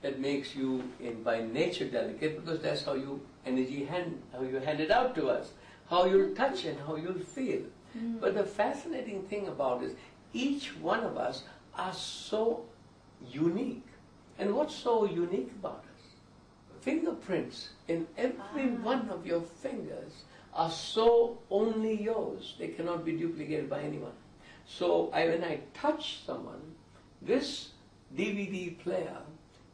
that makes you by nature delicate, because that's how you how you hand it out to us, how you'll touch and how you'll feel. But the fascinating thing about it is each one of us are so unique. And what's so unique about us? Fingerprints in every one of your fingers are so only yours. They cannot be duplicated by anyone. So when I touch someone, this DVD player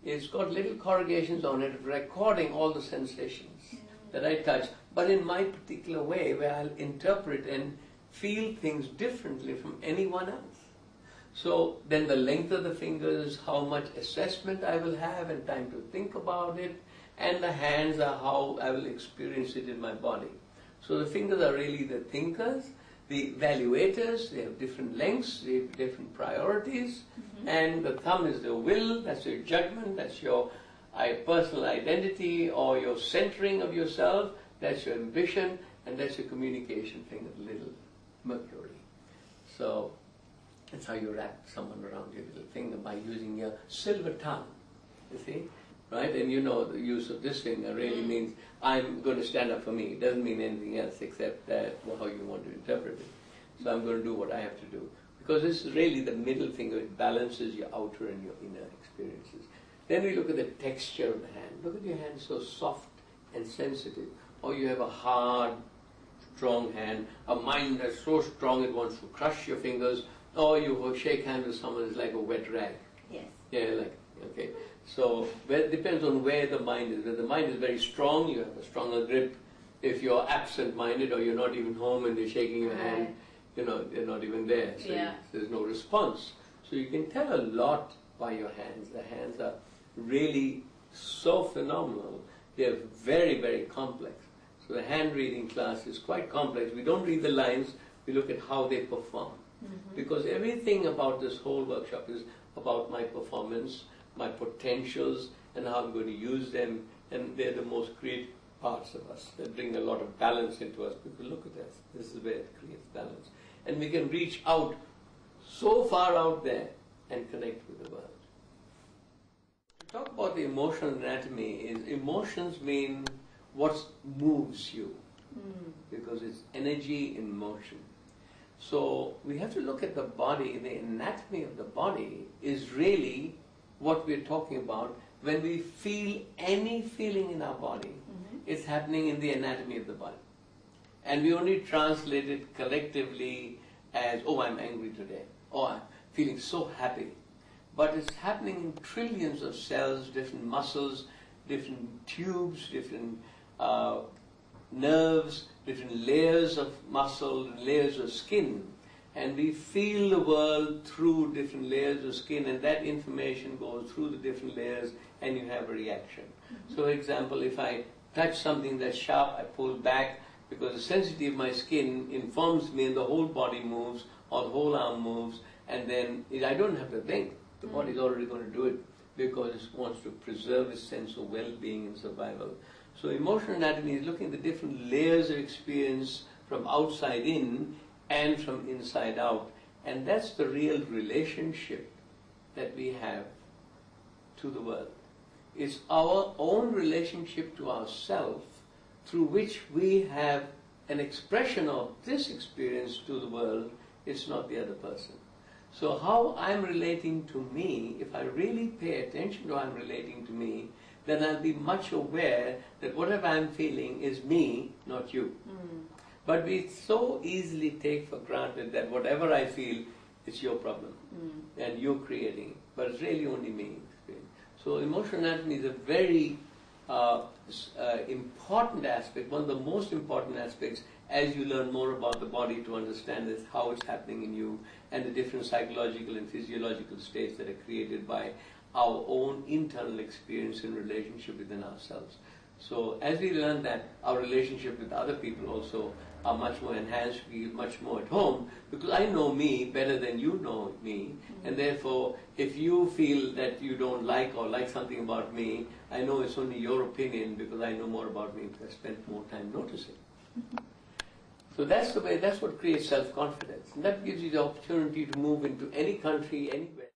it's got little corrugations on it recording all the sensations that I touch, but in my particular way, where I'll interpret and feel things differently from anyone else. So then the length of the fingers, how much assessment I will have and time to think about it, and the hands are how I will experience it in my body. So the fingers are really the thinkers, the evaluators. They have different lengths, they have different priorities, and the thumb is the will, that's your judgment, that's your personal identity or your centering of yourself, that's your ambition, and that's your communication finger, the little Mercury. So that's how you wrap someone around your little finger, by using your silver tongue, you see? Right? And you know the use of this finger really means I'm going to stand up for me. It doesn't mean anything else except that how you want to interpret it. So I'm going to do what I have to do. Because this is really the middle finger. It balances your outer and your inner experiences. Then we look at the texture of the hand. Look at your hand, so soft and sensitive. Or you have a hard, strong hand. A mind that's so strong it wants to crush your fingers. Or you shake hands with someone, it's like a wet rag. Yes. Yeah, like, okay. So it depends on where the mind is. If the mind is very strong, you have a stronger grip. If you're absent-minded or you're not even home and they're shaking your hand, you know, they're not even there. So there's no response. So you can tell a lot by your hands. The hands are really so phenomenal. They're very, very complex. So the hand reading class is quite complex. We don't read the lines, we look at how they perform. Because everything about this whole workshop is about my performance, my potentials, and how I'm going to use them, and they're the most creative parts of us. They bring a lot of balance into us, because look at this. This is where it creates balance. And we can reach out so far out there and connect with the world. To talk about the emotional anatomy, is emotions mean what moves you, because it's energy in motion. So we have to look at the body. The anatomy of the body is really what we're talking about. When we feel any feeling in our body, it's happening in the anatomy of the body. And we only translate it collectively as, oh, I'm angry today, or I'm feeling so happy. But it's happening in trillions of cells, different muscles, different tubes, different nerves, different layers of muscle, layers of skin. And we feel the world through different layers of skin, and that information goes through the different layers and you have a reaction. So for example, if I touch something that's sharp, I pull back because the sensitivity of my skin informs me and the whole body moves or the whole arm moves, and then I don't have to think. The body's already going to do it because it wants to preserve its sense of well-being and survival. So emotional anatomy is looking at the different layers of experience from outside in and from inside out. And that's the real relationship that we have to the world. It's our own relationship to ourselves through which we have an expression of this experience to the world. It's not the other person. So how I'm relating to me, if I really pay attention to how I'm relating to me, then I'll be much aware that whatever I'm feeling is me, not you. But we so easily take for granted that whatever I feel, it's your problem, and you're creating it. But it's really only me. So emotional anatomy is a very important aspect, one of the most important aspects as you learn more about the body, to understand this, how it's happening in you, and the different psychological and physiological states that are created by our own internal experience and relationship within ourselves. So as we learn that, our relationship with other people also are much more enhanced, we feel much more at home, because I know me better than you know me, and therefore if you feel that you don't like or like something about me, I know it's only your opinion because I know more about me because I spent more time noticing. So that's the way, that's what creates self-confidence, and that gives you the opportunity to move into any country, anywhere.